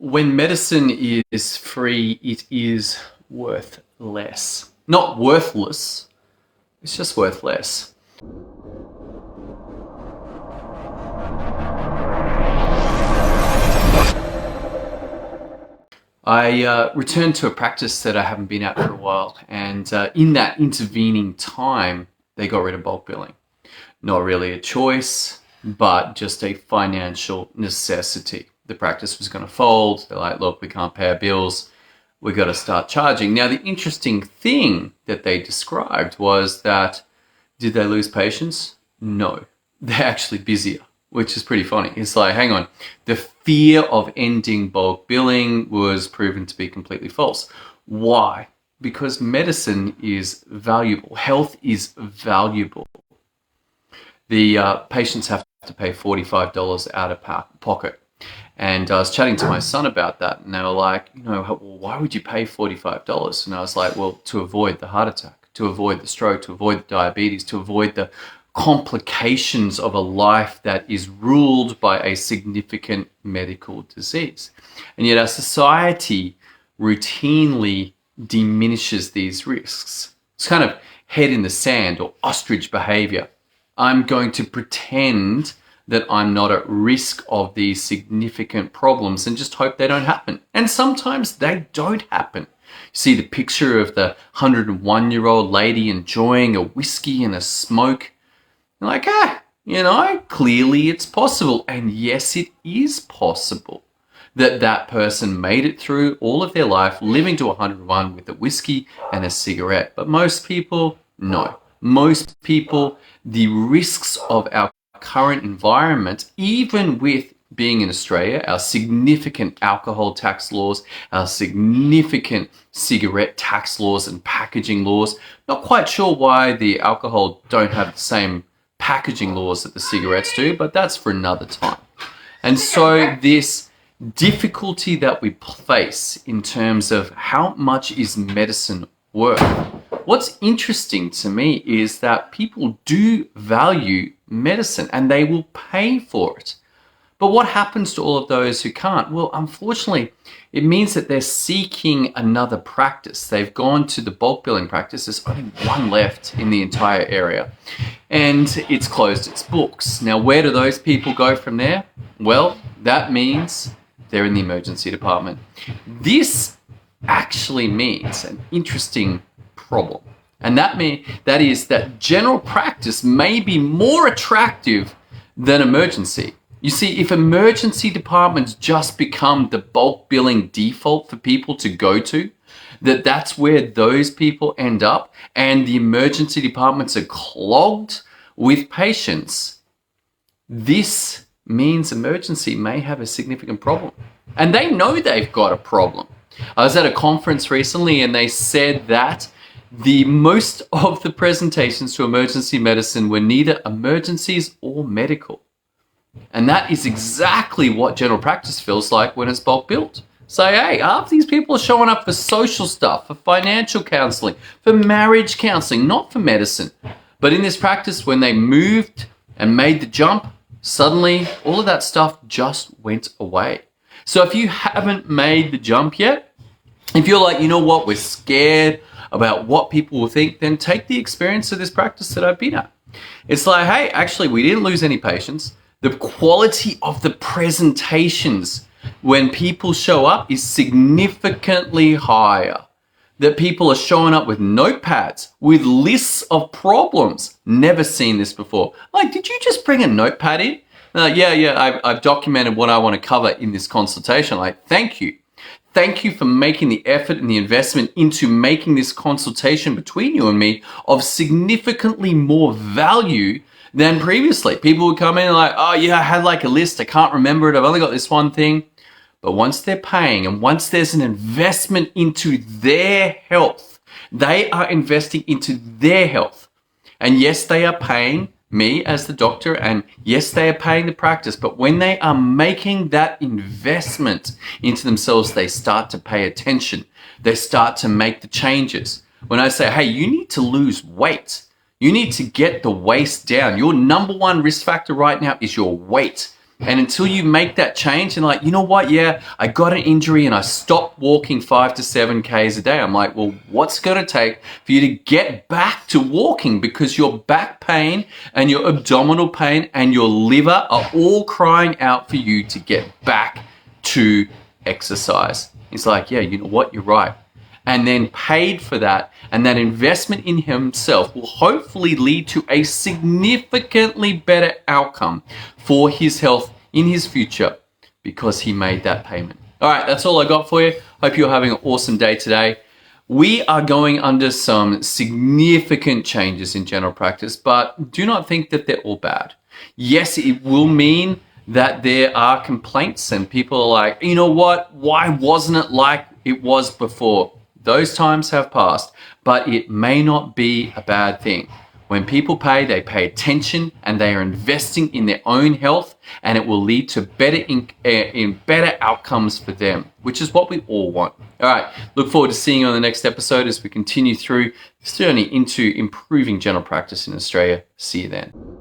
When medicine is free, it is worth less. Not worthless, it's just worth less. I returned to a practice that I haven't been at for a while, and in that intervening time, they got rid of bulk billing. Not really a choice, but just a financial necessity. The practice was going to fold. They're like, look, we can't pay our bills. We've got to start charging. Now, the interesting thing that they described was that, did they lose patients? No, they're actually busier, which is pretty funny. It's like, hang on, the fear of ending bulk billing was proven to be completely false. Why? Because medicine is valuable. Health is valuable. The patients have to pay $45 out of pocket. And I was chatting to my son about that, and they were like, well, why would you pay $45? And I was like, well, to avoid the heart attack, to avoid the stroke, to avoid the diabetes, to avoid the complications of a life that is ruled by a significant medical disease. And yet our society routinely diminishes these risks. It's kind of head in the sand or ostrich behavior. I'm going to pretend that I'm not at risk of these significant problems and just hope they don't happen. And sometimes they don't happen. You see the picture of the 101-year-old lady enjoying a whiskey and a smoke. You're like, clearly it's possible. And yes, it is possible that person made it through all of their life living to 101 with a whiskey and a cigarette. But most people, no. Most people, the risks of our current environment, even with being in Australia, our significant alcohol tax laws, our significant cigarette tax laws and packaging laws, not quite sure why the alcohol don't have the same packaging laws that the cigarettes do, but that's for another time. And so this difficulty that we face in terms of how much is medicine worth, what's interesting to me is that people do value medicine and they will pay for it. But what happens to all of those who can't? Well, unfortunately, it means that they're seeking another practice. They've gone to the bulk billing practice. There's only one left in the entire area, and it's closed its books. Now, where do those people go from there? Well, that means they're in the emergency department. This actually means an interesting problem. And that is that general practice may be more attractive than emergency. You see, if emergency departments just become the bulk billing default for people to go to, that's where those people end up, and the emergency departments are clogged with patients, this means emergency may have a significant problem. And they know they've got a problem. I was at a conference recently and they said that the most of the presentations to emergency medicine were neither emergencies or medical. And that is exactly what general practice feels like when it's bulk billed. Say, hey, half these people are showing up for social stuff, for financial counseling, for marriage counseling, not for medicine. But in this practice, when they moved and made the jump, suddenly all of that stuff just went away. So if you haven't made the jump yet, if you're like, we're scared about what people will think, then take the experience of this practice that I've been at. It's like, hey, actually, we didn't lose any patients. The quality of the presentations when people show up is significantly higher. That people are showing up with notepads, with lists of problems. Never seen this before. Like, did you just bring a notepad in? I've documented what I want to cover in this consultation. Like, thank you. Thank you for making the effort and the investment into making this consultation between you and me of significantly more value than previously. People would come in and like, oh yeah, I had like a list. I can't remember it. I've only got this one thing. But once they're paying and once there's an investment into their health, they are investing into their health. And yes, they are paying me as the doctor, and yes, they are paying the practice, but when they are making that investment into themselves, they start to pay attention. They start to make the changes. When I say, hey, you need to lose weight, you need to get the waist down. Your number one risk factor right now is your weight. And until you make that change and like, you know what, yeah, I got an injury and I stopped walking 5 to 7 Ks a day. I'm like, well, what's going to take for you to get back to walking? Because your back pain and your abdominal pain and your liver are all crying out for you to get back to exercise. He's like, yeah, you know what, you're right. And then paid for that. And that investment in himself will hopefully lead to a significantly better outcome for his health in his future because he made that payment. All right, that's all I got for you. Hope you're having an awesome day today. We are going under some significant changes in general practice, but do not think that they're all bad. Yes, it will mean that there are complaints and people are like, you know what, why wasn't it like it was before? Those times have passed, but it may not be a bad thing. When people pay, they pay attention and they are investing in their own health, and it will lead to better outcomes for them, which is what we all want. All right, look forward to seeing you on the next episode as we continue through this journey into improving general practice in Australia. See you then.